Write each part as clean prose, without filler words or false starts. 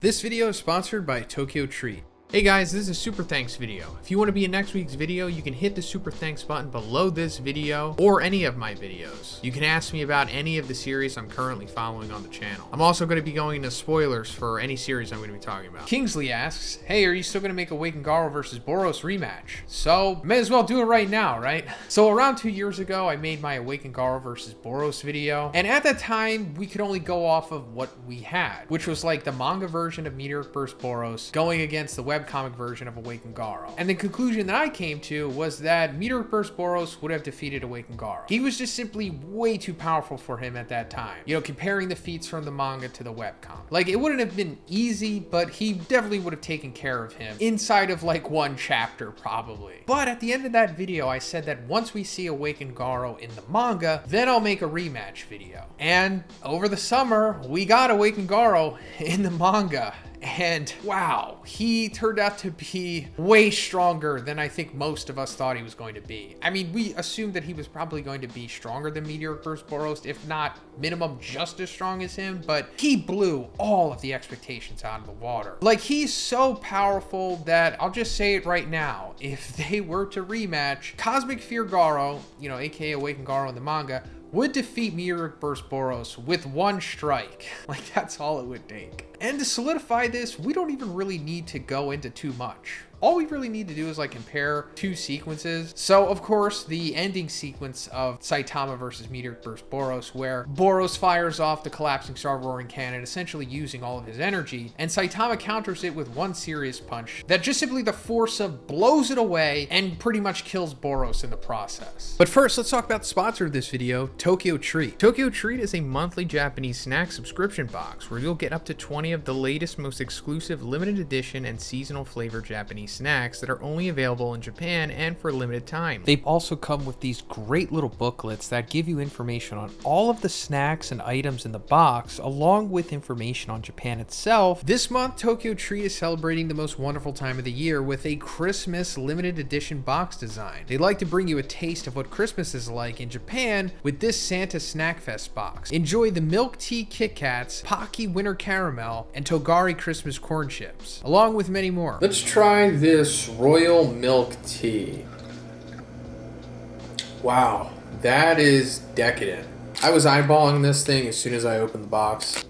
This video is sponsored by Tokyo Treat. Hey guys, this is a super thanks video. If you want to be in next week's video, you can hit the super thanks button below this video or any of my videos. You can ask me about any of the series I'm currently following on the channel. I'm also going to be going into spoilers for any series I'm going to be talking about. Kingsley asks, hey, are you still going to make a Awakened Garou versus BOROS rematch? So, may as well do it right now, right? So around 2 years ago, I made my Awakened Garou versus BOROS video, and at that time, we could only go off of what we had, which was like the manga version of Meteoric Burst BOROS going against the webcomic version of Awakened Garou. And the conclusion that I came to was that Meteoric Burst BOROS would have defeated Awakened Garou. He was just simply way too powerful for him at that time. You know, comparing the feats from the manga to the webcomic. Like, it wouldn't have been easy, but he definitely would have taken care of him inside of like one chapter, probably. But at the end of that video, I said that once we see Awakened Garou in the manga, then I'll make a rematch video. And over the summer, we got Awakened Garou in the manga. And wow, he turned out to be way stronger than I think most of us thought he was going to be. I mean, we assumed that he was probably going to be stronger than Meteoric Burst BOROS, if not minimum just as strong as him, but he blew all of the expectations out of the water. Like, he's so powerful that I'll just say it right now. If they were to rematch, Cosmic Fear Garou, you know, aka Awakened Garou in the manga, would defeat Meteoric Burst BOROS with one strike. Like, that's all it would take. And to solidify this, we don't even really need to go into too much. All we really need to do is like compare two sequences. So of course, the ending sequence of Saitama versus Meteoric Burst BOROS, where BOROS fires off the collapsing star roaring cannon, essentially using all of his energy, and Saitama counters it with one serious punch that just simply the force of blows it away and pretty much kills BOROS in the process. But first, let's talk about the sponsor of this video, Tokyo Treat. Tokyo Treat is a monthly Japanese snack subscription box where you'll get up to 20 of the latest, most exclusive limited edition and seasonal flavor Japanese snacks that are only available in Japan and for a limited time. They also come with these great little booklets that give you information on all of the snacks and items in the box, along with information on Japan itself. This month, Tokyo Treat is celebrating the most wonderful time of the year with a Christmas limited edition box design. They like to bring you a taste of what Christmas is like in Japan with this Santa Snack Fest box. Enjoy the Milk Tea Kit Kats, Pocky Winter Caramel, and Togari Christmas Corn Chips, along with many more. Let's try this royal milk tea. Wow, that is decadent. I was eyeballing this thing as soon as I opened the box.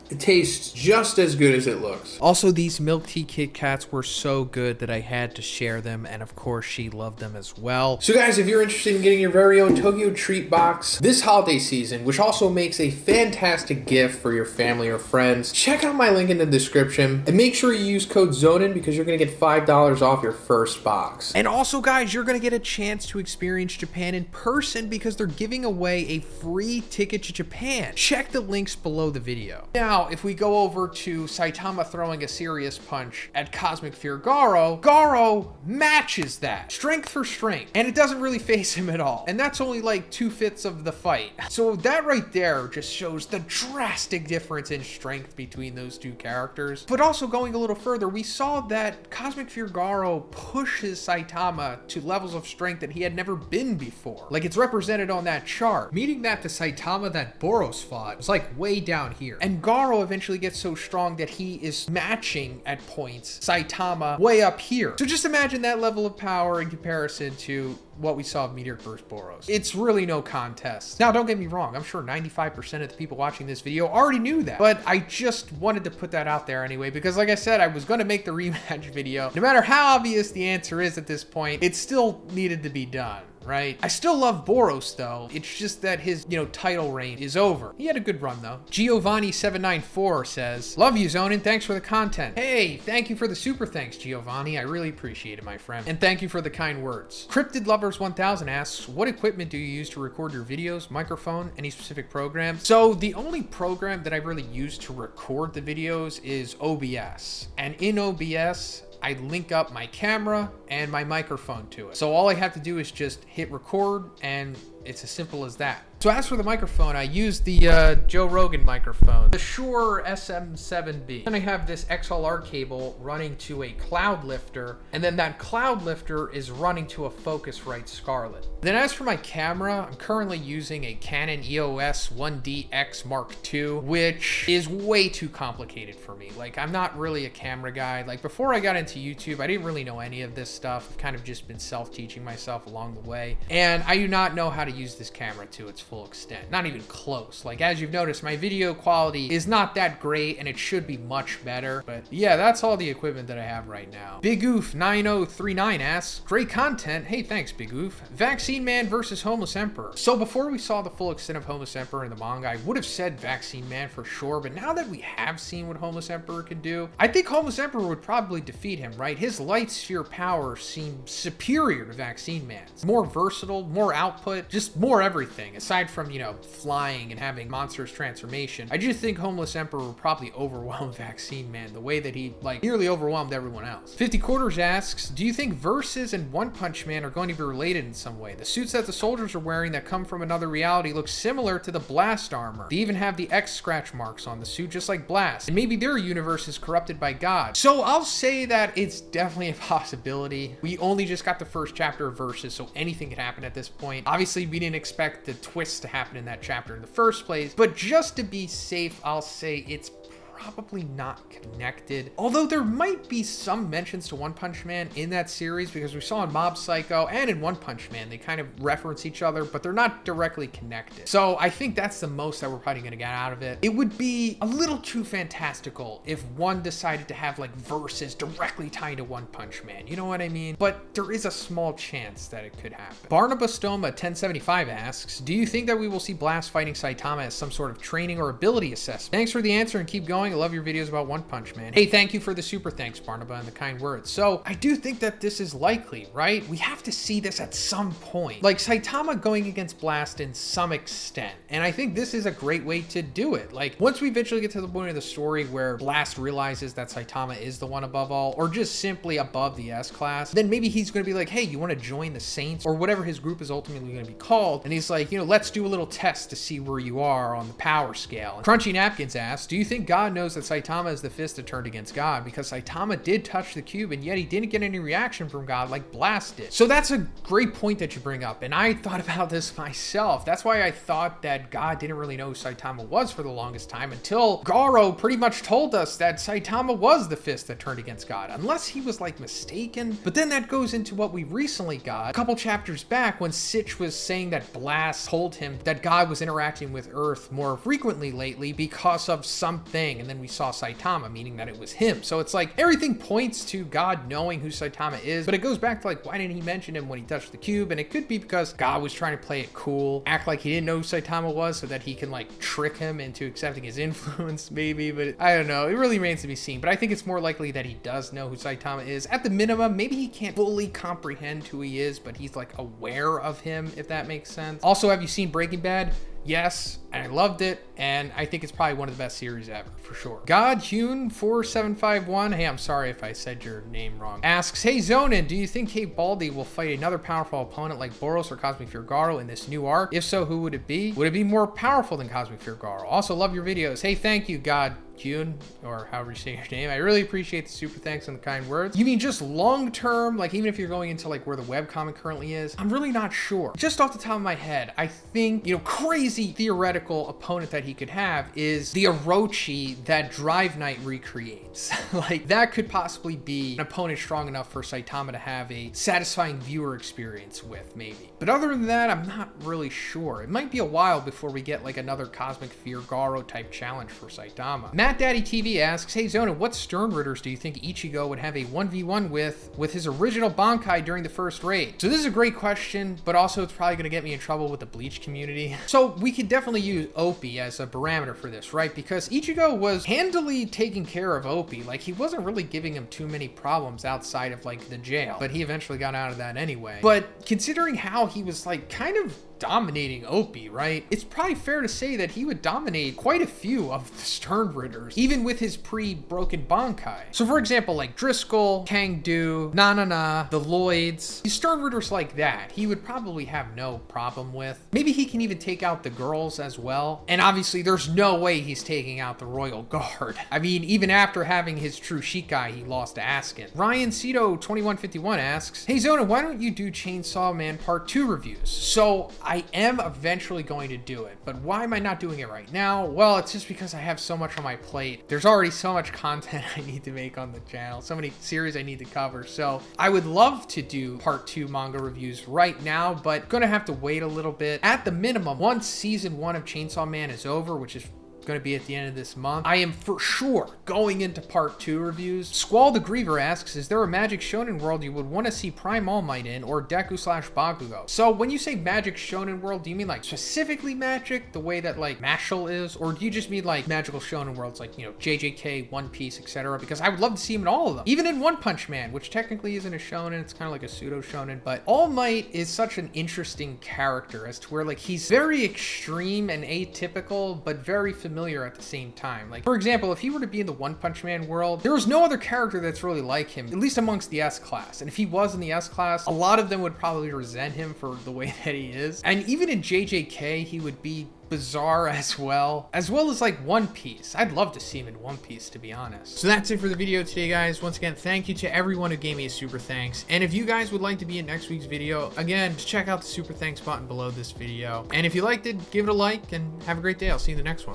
It tastes just as good as it looks. Also, these milk tea Kit Kats were so good that I had to share them, and of course she loved them as well. So guys, if you're interested in getting your very own Tokyo Treat box this holiday season, which also makes a fantastic gift for your family or friends, check out my link in the description and make sure you use code Zhoniin because you're gonna get $5 off your first box. And also guys, you're gonna get a chance to experience Japan in person because they're giving away a free ticket to Japan. Check the links below the video. Now, if we go over to Saitama throwing a serious punch at Cosmic Fear Garou, Garou matches that, strength for strength, and it doesn't really phase him at all. And that's only like 2/5 of the fight. So that right there just shows the drastic difference in strength between those two characters. But also going a little further, we saw that Cosmic Fear Garou pushes Saitama to levels of strength that he had never been before. Like, it's represented on that chart, meaning that the Saitama that BOROS fought was like way down here. And Garou eventually gets so strong that he is matching at points Saitama way up here. So just imagine that level of power in comparison to what we saw of Meteoric Burst BOROS. It's really no contest. Now, don't get me wrong, I'm sure 95% of the people watching this video already knew that, but I just wanted to put that out there anyway, because like I said, I was going to make the rematch video. No matter how obvious the answer is at this point, it still needed to be done. Right? I still love BOROS though. It's just that his, title reign is over. He had a good run though. Giovanni794 says, love you, Zhoniin. Thanks for the content. Hey, thank you for the super thanks, Giovanni. I really appreciate it, my friend. And thank you for the kind words. Cryptid Lovers 1000 asks, what equipment do you use to record your videos? Microphone? Any specific program? So the only program that I really use to record the videos is OBS. And in OBS, I link up my camera and my microphone to it. So all I have to do is just hit record and It's as simple as that. So as for the microphone, I used the Joe Rogan microphone, the Shure SM7B. Then I have this XLR cable running to a cloud lifter, and then that cloud lifter is running to a Focusrite Scarlett. Then as for my camera, I'm currently using a Canon EOS 1DX Mark II, which is way too complicated for me. Like, I'm not really a camera guy. Like, before I got into YouTube, I didn't really know any of this stuff. I've kind of just been self-teaching myself along the way, and I do not know how to use this camera to its full extent. Not even close. Like, as you've noticed, my video quality is not that great, and it should be much better. But yeah, that's all the equipment that I have right now. Big Oof 9039 asks, great content. Hey, thanks, Big Oof. Vaccine Man versus Homeless Emperor. So before we saw the full extent of Homeless Emperor in the manga, I would have said Vaccine Man for sure, but now that we have seen what Homeless Emperor can do, I think Homeless Emperor would probably defeat him, right? His light sphere power seems superior to Vaccine Man's. More versatile, more output, just more everything, aside from, you know, flying and having monstrous transformation. I just think Homeless Emperor would probably overwhelm Vaccine Man the way that he, like, nearly overwhelmed everyone else. 50 Quarters asks, do you think Versus and One Punch Man are going to be related in some way? The suits that the soldiers are wearing that come from another reality look similar to the Blast armor. They even have the X scratch marks on the suit, just like Blast. And maybe their universe is corrupted by God. So I'll say that it's definitely a possibility. We only just got the first chapter of Versus, so anything could happen at this point. Obviously, we didn't expect the twist to happen in that chapter in the first place, but just to be safe, I'll say it's probably not connected. Although there might be some mentions to One Punch Man in that series, because we saw in Mob Psycho and in One Punch Man, they kind of reference each other, but they're not directly connected. So I think that's the most that we're probably going to get out of it. It would be a little too fantastical if one decided to have like verses directly tied to One Punch Man. You know what I mean? But there is a small chance that it could happen. Barnabas Stoma 1075 asks, do you think that we will see Blast fighting Saitama as some sort of training or ability assessment? Thanks for the answer and keep going. I love your videos about One Punch Man. Hey, thank you for the super thanks, Barnaba, and the kind words. So I do think that this is likely, right? We have to see this at some point. Like Saitama going against Blast in some extent. And I think this is a great way to do it. Like once we eventually get to the point of the story where Blast realizes that Saitama is the one above all, or just simply above the S-class, then maybe he's going to be like, hey, you want to join the Saints, or whatever his group is ultimately going to be called. And he's like, you know, let's do a little test to see where you are on the power scale. And Crunchy Napkins asks, do you think God knows that Saitama is the fist that turned against God? Because Saitama did touch the cube, and yet he didn't get any reaction from God like Blast did. So that's a great point that you bring up, and I thought about this myself. That's why I thought that God didn't really know who Saitama was for the longest time, until Garou pretty much told us that Saitama was the fist that turned against God, unless he was like mistaken. But then that goes into what we recently got a couple chapters back, when Sitch was saying that Blast told him that God was interacting with Earth more frequently lately because of something, and then we saw Saitama, meaning that it was him. So it's like everything points to God knowing who Saitama is, but it goes back to like, why didn't he mention him when he touched the cube? And it could be because God was trying to play it cool, act like he didn't know who Saitama was so that he can like trick him into accepting his influence maybe. But I don't know, it really remains to be seen. But I think it's more likely that he does know who Saitama is. At the minimum, maybe he can't fully comprehend who he is, but he's like aware of him, if that makes sense. Also, have you seen Breaking Bad? Yes, and I loved it, and I think it's probably one of the best series ever, for sure. Godhune4751, hey, I'm sorry if I said your name wrong, asks, hey Zhoniin, do you think Kate Baldy will fight another powerful opponent like Boros or Cosmic Fear Garou in this new arc? If so, who would it be? Would it be more powerful than Cosmic Fear Garou? Also, love your videos. Hey, thank you, Godhune, or however you say your name. I really appreciate the super thanks and the kind words. You mean just long term, like even if you're going into like where the webcomic currently is? I'm really not sure. Just off the top of my head, I think, you know, crazy theoretical opponent that he could have is the Orochi that Drive Knight recreates. Like that could possibly be an opponent strong enough for Saitama to have a satisfying viewer experience with, maybe. But other than that, I'm not really sure. It might be a while before we get like another Cosmic Fear Garou type challenge for Saitama. Matt Daddy TV asks, hey Zhoniin, what Sternritters do you think Ichigo would have a 1v1 with his original Bankai during the first raid? So this is a great question, but also it's probably gonna get me in trouble with the Bleach community. So we could definitely use Opie as a barometer for this, right? Because Ichigo was handily taking care of Opie. Like he wasn't really giving him too many problems outside of like the jail, but he eventually got out of that anyway. But considering how he was like kind of dominating Opie, right? It's probably fair to say that he would dominate quite a few of the Sternritters, even with his pre-broken Bankai. So for example, like Driscoll, Kangdu, Na, the Lloyds, these Sternritters like that, he would probably have no problem with. Maybe he can even take out the girls as well. And obviously there's no way he's taking out the Royal Guard. I mean, even after having his true Shikai, he lost to Askin. Ryan Cito 2151 asks, hey Zona, why don't you do Chainsaw Man Part 2 reviews? So I am eventually going to do it, but why am I not doing it right now? Well, it's just because I have so much on my plate. There's already so much content I need to make on the channel, so many series I need to cover. So I would love to do Part 2 manga reviews right now, but gonna have to wait a little bit. At the minimum, once season 1 of Chainsaw Man is over, which is going to be at the end of this month, I am for sure going into Part 2 reviews. Squall the Griever asks, is there a Magic Shonen world you would want to see Prime All Might in, or Deku/Bakugo? So when you say Magic Shonen world, do you mean like specifically Magic, the way that like Mashle is, or do you just mean like magical shonen worlds like, you know, JJK, One Piece, etc.? Because I would love to see him in all of them. Even in One Punch Man, which technically isn't a shonen, it's kind of like a pseudo shonen, but All Might is such an interesting character as to where like he's very extreme and atypical, but very familiar at the same time. Like, for example, if he were to be in the One Punch Man world, there was no other character that's really like him, at least amongst the S class. And if he was in the S class, a lot of them would probably resent him for the way that he is. And even in JJK, he would be bizarre as well as like One Piece. I'd love to see him in One Piece, to be honest. So that's it for the video today, guys. Once again, thank you to everyone who gave me a super thanks. And if you guys would like to be in next week's video, again, just check out the super thanks button below this video. And if you liked it, give it a like and have a great day. I'll see you in the next one.